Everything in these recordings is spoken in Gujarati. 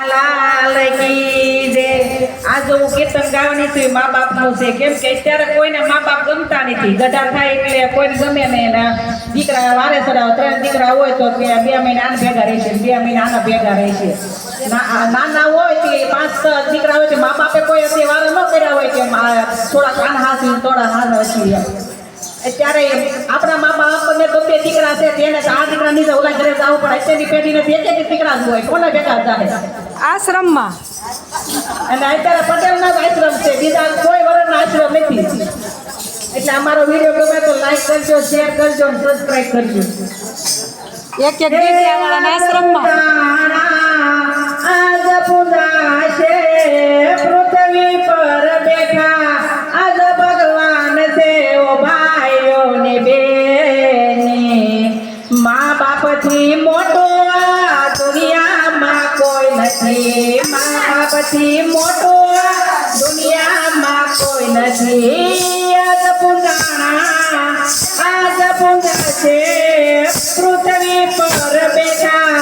લાલ કી જય। આજ હું કીર્તન ગાવાની છું મા બાપનું છે, કેમ કે અત્યારે કોઈને મા બાપ ગમતા નથી। ગઢા થાય એટલે કોઈને ગમે નહીં ને દીકરા વારે સડાવ 3 દીકરા હોય તો કે 2 મહિના આના ભેગા રહેશે, 2 મહિના આના ભેગા રહેશે। નાના હોય તે 5-6 દીકરા હોય તો મા બાપે કોઈ અત્યારે વારે ન કર્યા હોય કે થોડા કાન હાથી થોડા નાના છીએ। અત્યારે આપણા મા બાપને તો 2 દીકરા છે, તેને આ દીકરા નીચે ઓલા ઘરે જવું પડે। અત્યારની પેઢીને 2 દીકરા જ હોય, કોને ભેગા જાય આશ્રમમાં। અને અત્યારે પટેલના જ આશ્રમ છે, બીજા કોઈ વરણના આશ્રમ નથી। એટલે અમારો વિડીયો ગમે તો લાઈક કરજો, શેર કરજો અને સબસ્ક્રાઇબ કરજો। એક દીકરાવાળાના આશ્રમમાં આજ પૂજાશે પૃથ્વી પર બેઠા, આજ ભગવાન છે ઓ ભાઈઓ ને બેની। મા બાપથી મોટો આ દુનિયામાં કોઈ નથી, મા બાપથી મોટો આ દુનિયામાં કોઈ નથી। આજ પૂજાશે પૃથ્વી પર બેઠા,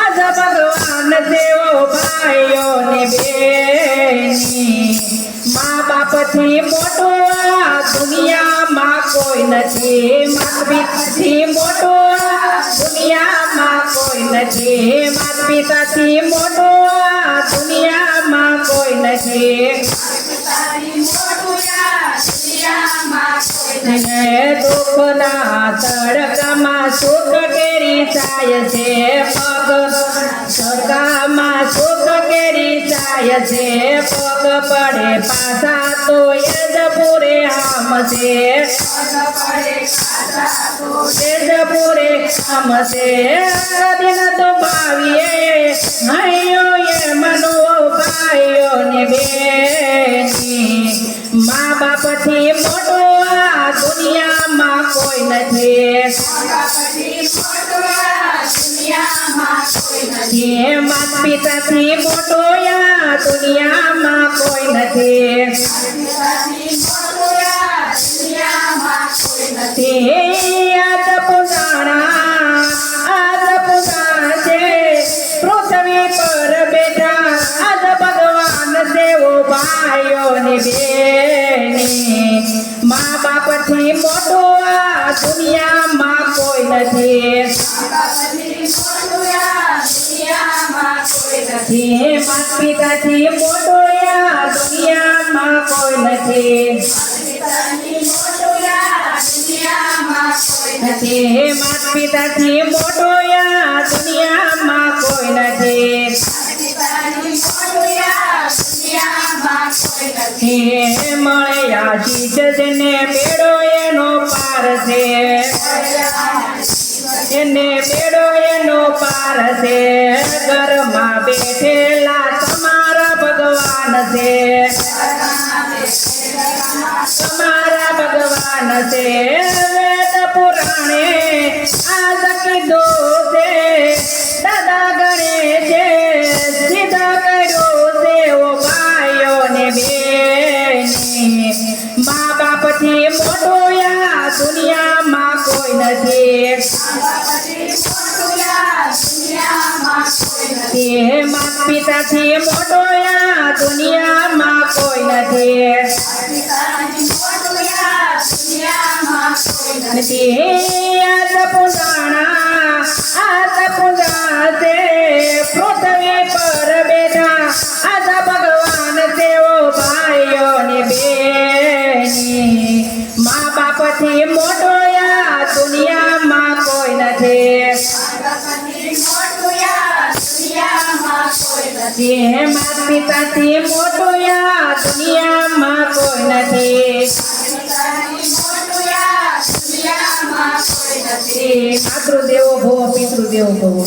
આજ ભગવાન દેવો ભાઈઓ ને બેની। મા બાપથી મોટો આ દુનિયામાં કોઈ નથી, માતા પિતાથી મોટો આ દુનિયામાં કોઈ નથી, માતા પિતાથી મોટો આ દુનિયામાં કોઈ નથી। દુઃખના તડકામાં સુખ કેરી થાય છે પગ, તડકામાં સુખ કેરી થાય છે પગ, પડે પાછા તો યજપુરે આમશે, યજપુરે આમશે। દિન તો ભાવીએ હૈયો એ મનો ભાઈઓ ને બેની। મા બાપથી મોટો આ દુનિયામાં કોઈ નથી, માતા પિતાથી મોટો આ દુનિયામાં કોઈ નથી। આજ પૂજાશે પૃથ્વી પર બેઠા, આજ ભગવાન દેવો ભાઈઓ ને બેની। મા બાપથી મોટો આ દુનિયામાં કોઈ નથી, માતા પિતાથી મોટો આ દુનિયામાં કોઈ નથી, માતા પિતાથી મોટો આ દુનિયામાં કોઈ નથી। મળ્યા શીશ જેને બેડો એનો પાર છે, એને બેડો એનો પાર છે, ઘરમાં બેઠેલા તમારા ભગવાન છે, તમારા ભગવાન છે। વેદ પુરાણે આજ કીધું છે, દાદા ગણેશે સીધા કર્યો છે ઓ ભાઈઓ ને બેની। મા બાપથી મોટો આ દુનિયામાં કોઈ નથી, માતા પિતાથી મોટો આ દુનિયામાં કોઈ નથી। આજ પૂજાશે પૃથ્વી પર બેઠા, આજ ભગવાન દેવો ભાઈઓ ને બેની। મા બાપથી મોટો આ દુનિયામાં કોઈ નથી, માતા પિતાથી મોટો આ દુનિયામાં કોઈ નથી। માતૃદેવો ભવો પિતૃદેવો ભવો।